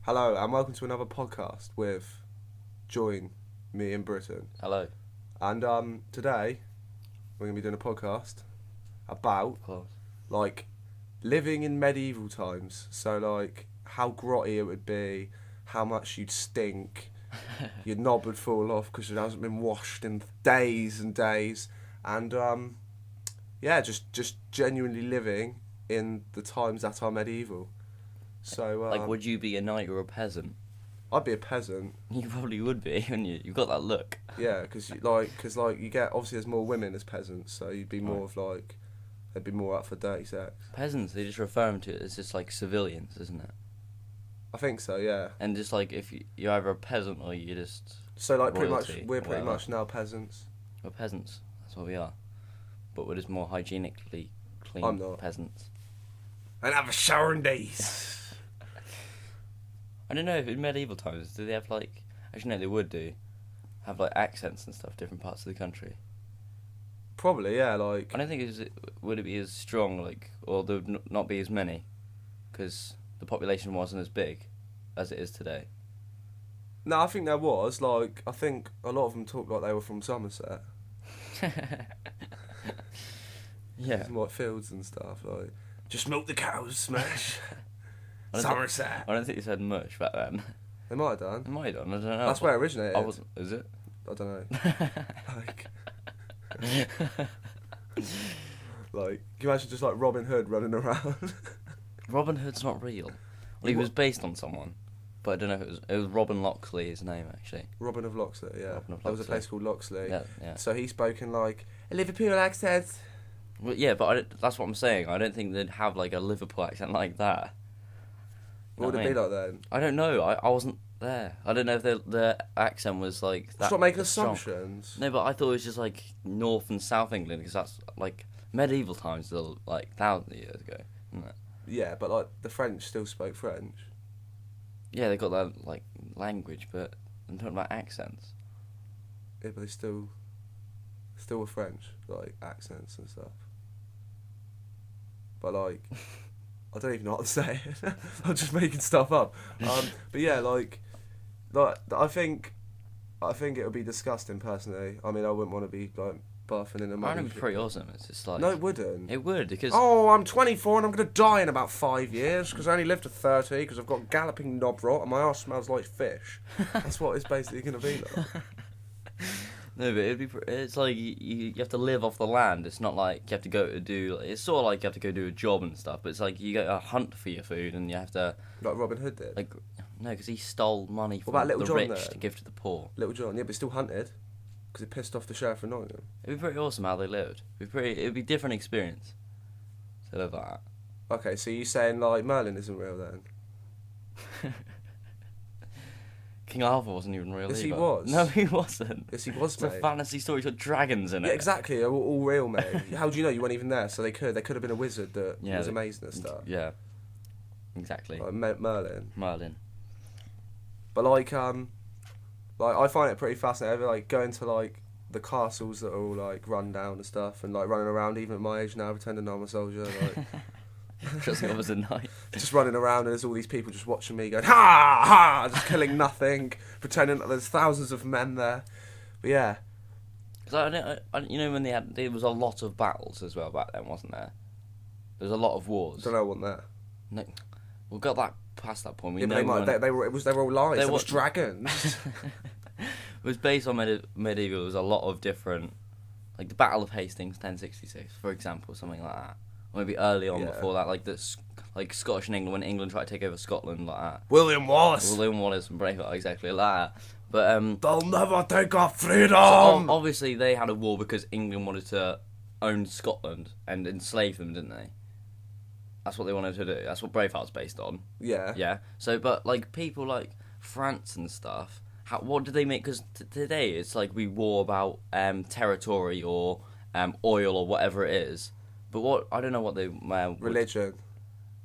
Hello and welcome to another podcast with Join Me in Britain. Hello. And today we're going to be doing a podcast about like living in medieval times. So like how grotty it would be, how much you'd stink, your knob would fall off because it hasn't been washed in days and days, and just genuinely living in the times that are medieval. So would you be a knight or a peasant? I'd be a peasant. You probably would be, wouldn't you? You've got that look. Yeah, because you get, obviously there's more women as peasants, so you'd be more of like, they'd be more up for dirty sex. Peasants, they just refer them to it as just like civilians, isn't it? I think so, yeah. And just like if you're either a peasant or you're just So like royalty, we're pretty much now peasants. We're peasants, that's what we are. But we're just more hygienically clean I'm not. peasants. And have a shower in days. I don't know if in medieval times do they have like actually no they would do have like accents and stuff different parts of the country. Probably, yeah. Like I don't think would it be as strong like or there would not be as many because the population wasn't as big as it is today. no, I think there was like I think a lot of them talked like they were from Somerset. Yeah. Some like fields and stuff like just milk the cows, smash. Somerset. I don't think you said much back then. They might have done. It might have done. I don't know. That's where it originated. I wasn't. Is it? I don't know. Like, can you imagine just like Robin Hood running around? Robin Hood's not real. Well, he was based on someone, but I don't know if it was Robin Locksley. His name actually. Robin of Locksley, yeah. Robin of There was a Locksley. place called Locksley. Yeah. So he spoke in like a Liverpool accent. Well, yeah, but that's what I'm saying. I don't think they'd have like a Liverpool accent like that. What would it be like then? I don't know. I wasn't there. I don't know if their accent was like that. Stop making strong. assumptions. No, but I thought it was just like North and South England because that's like medieval times, still like thousands of years ago, isn't it? Yeah, but like the French still spoke French. Yeah, they got that like language, but I'm talking about accents. Yeah, but they still were French, like accents and stuff. But like, I don't even know what to say. I'm just making stuff up. But yeah, like I think it would be disgusting personally. I mean, I wouldn't want to be like barfing in a muddy. Mine would be pretty awesome. It's just like No, it wouldn't. It would because Oh, I'm 24 and I'm going to die in about 5 years because I only lived to 30 because I've got galloping knob rot and my arse smells like fish. That's what it's basically going to be like. No, but it's like you have to live off the land. It's not like you have to go to do. It's sort of like you have to go do a job and stuff. But it's like you go to hunt for your food and you have to. Like Robin Hood did. Like no, because he stole money from What about Little the John rich then? to give to the poor. Little John, yeah, but still hunted because it pissed off the sheriff of Nottingham. It'd be pretty awesome how they lived. It'd be a different experience to live like that. Okay, so you're saying like Merlin isn't real then? King Arthur wasn't even real. Yes, either. he was. No, he wasn't. Yes, he was, It's mate. a fantasy story. It's got dragons in it. Yeah, exactly. They're all real, mate. How do you know you weren't even there? So they could have been a wizard that was amazing and stuff. Yeah, exactly. Like Merlin. Merlin. But like I find it pretty fascinating. Like going to like the castles that are all like run down and stuff, and like running around even at my age now, pretending I'm a soldier. Like Dressing up as a knight. just running around, and there's all these people just watching me going ha ha, just killing nothing, pretending that there's thousands of men there. But yeah, Because you know when there was a lot of battles as well back then, wasn't there? There was a lot of wars. don't know what that. No, we got that past that point. We Yeah, but know they were all lies. There was It dragons. was based on medieval. There was a lot of different, like the Battle of Hastings, 1066, for example, something like that. Or maybe early on before that, like Scottish and England when England tried to take over Scotland, like that. William Wallace. William Wallace and Braveheart, exactly like that. But They'll never take our freedom. so obviously they had a war because England wanted to own Scotland and enslave them, didn't they? That's what they wanted to do. That's what Braveheart's based on. Yeah. Yeah. So, but like people like France and stuff, what did they make? Because today it's like we war about territory or oil or whatever it is. But what I don't know what they Religion.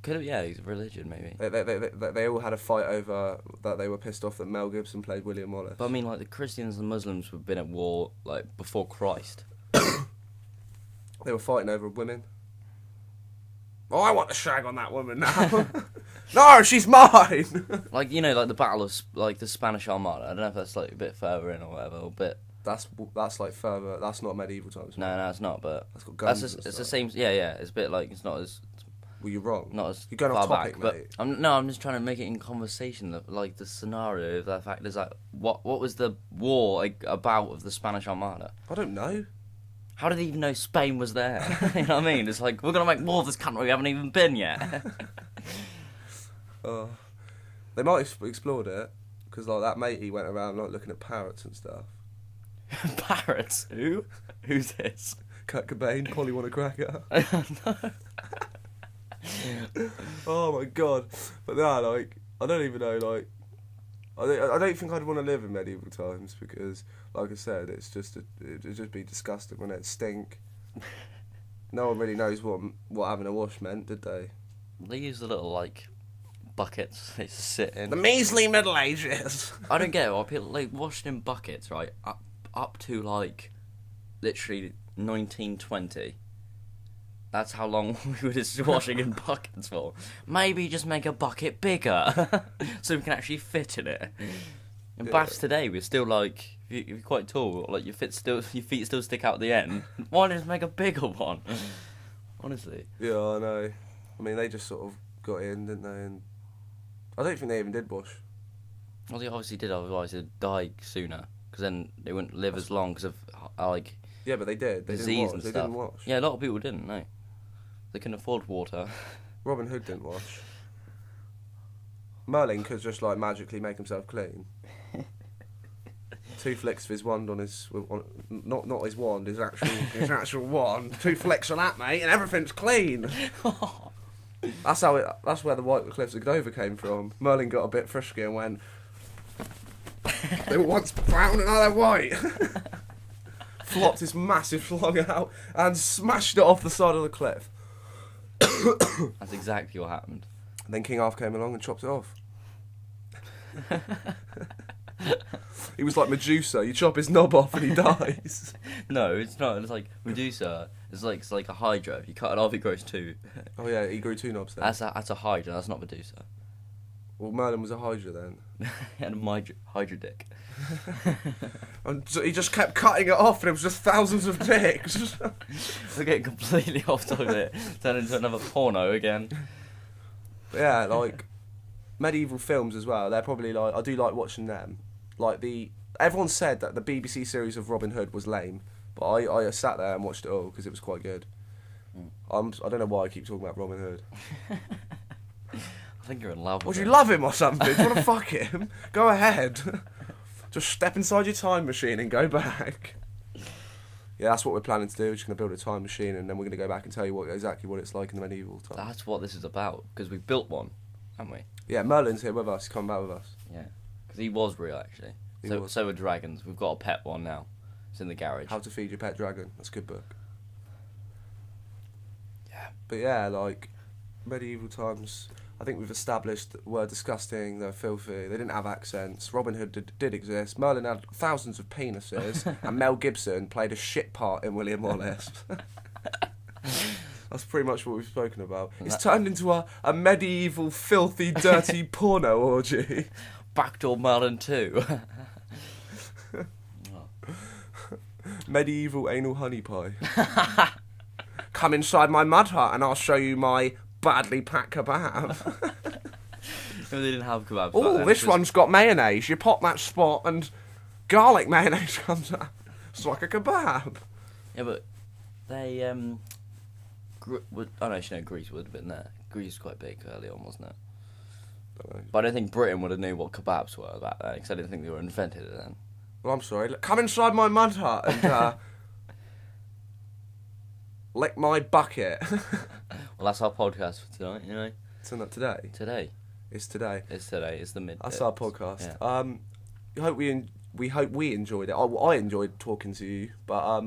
Could have, yeah, religion maybe. They all had a fight over that. They were pissed off that Mel Gibson played William Wallace. But I mean, like the Christians and Muslims have been at war like before Christ. They were fighting over women. Oh, I want to shag on that woman now. No, she's mine. Like, you know, like the battle of like the Spanish Armada. I don't know if that's like a bit further in or whatever, or a bit. That's like further. That's not medieval times. No, it's not. But that's got guns. It's the same. Yeah. It's a bit like it's not as. Well, you're wrong. Not as you're going far off topic, back, mate. But I'm just trying to make it in conversation. Like the scenario of the fact is like what was the war about of the Spanish Armada? I don't know. How did they even know Spain was there? You know what I mean? It's like we're gonna make war of this country we haven't even been yet. They might have explored it because like that matey went around like looking at parrots and stuff. Parrots? Who? Who's this? Kurt Cobain, Polly want a cracker. Oh my god! But no, like I don't even know. Like I don't think I'd want to live in medieval times because, like I said, it'd just be disgusting, wouldn't it? Stink. No one really knows what having a wash meant, did they? They used the little like buckets they sit in. The measly Middle Ages. I don't get it. Why people like washed in buckets, right? Up to like literally 1920. That's how long we were just washing in buckets for. Maybe just make a bucket bigger so we can actually fit in it. In baths today, we're still like, if you're quite tall, like your feet still stick out the end. Why not just make a bigger one? Honestly. Yeah, I know. I mean, they just sort of got in, didn't they? And I don't think they even did wash. Well, they obviously did, otherwise they'd die sooner. Because then they wouldn't live as long because of, like... Yeah, but they did. They disease didn't wash. and They stuff. didn't wash. Yeah, a lot of people didn't, no. They couldn't afford water. Robin Hood didn't wash. Merlin could just like magically make himself clean. 2 flicks of his wand on his not his wand, his actual wand. 2 flicks of that, mate, and everything's clean. That's where the White Cliffs of Dover came from. Merlin got a bit frisky and went. They were once brown and now they're white. Flopped his massive log out and smashed it off the side of the cliff. That's exactly what happened. And then King Arthur came along and chopped it off. He was like Medusa. You chop his knob off and he dies. No, it's not. It's like Medusa. It's like a Hydra. If you cut it off, it grows 2. Oh yeah, he grew 2 knobs then. That's a Hydra. That's not Medusa. Well, Merlin was a Hydra then. He had a Hydra dick. And so he just kept cutting it off and it was just thousands of dicks. We're getting completely off topic. Turn into another porno again. But yeah, like medieval films as well. They're probably like, I do like watching them. Like everyone said that the BBC series of Robin Hood was lame, but I sat there and watched it all because it was quite good. I don't know why I keep talking about Robin Hood. I think you're in love with Would him. you love him or something? Do you want to fuck him? Go ahead. Just step inside your time machine and go back. Yeah, that's what we're planning to do. We're just going to build a time machine and then we're going to go back and tell you exactly what it's like in the medieval time. That's what this is about, because we built one, haven't we? Yeah, Merlin's here with us. He's come back with us. Yeah, because he was real, actually. So were dragons. We've got a pet one now. It's in the garage. How to Feed Your Pet Dragon. That's a good book. Yeah. But yeah, like, medieval times... I think we've established that were disgusting, they're filthy, they didn't have accents. Robin Hood did exist. Merlin had thousands of penises, and Mel Gibson played a shit part in William Wallace. That's pretty much what we've spoken about. It's turned into a medieval, filthy, dirty porno orgy. Backdoor Merlin 2. Medieval anal honey pie. Come inside my mud hut and I'll show you my badly packed kebab. They didn't have kebabs. Oh, this one's got mayonnaise. You pop that spot and garlic mayonnaise comes out. It's like a kebab. Yeah, but they actually no, Greece would have been there. Greece was quite big early on, wasn't it? But I don't think Britain would have known what kebabs were back then, because I didn't think they were invented then. Well, I'm sorry. Come inside my mud hut and lick my bucket. Well, that's our podcast for tonight, you know. It's not today. Today. It's today. It's today. It's the mid. That's our podcast. Yeah. We hope we enjoyed it. I enjoyed talking to you, but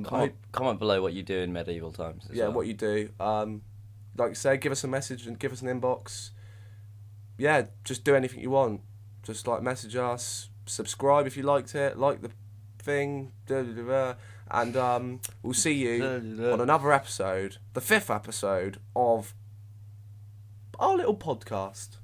comment below what you do in medieval times. Yeah, what you do. Like I say, give us a message and give us an inbox. Yeah, just do anything you want. Just like message us, subscribe if you liked it, like the thing, and we'll see you on another episode, the 5th episode of our little podcast.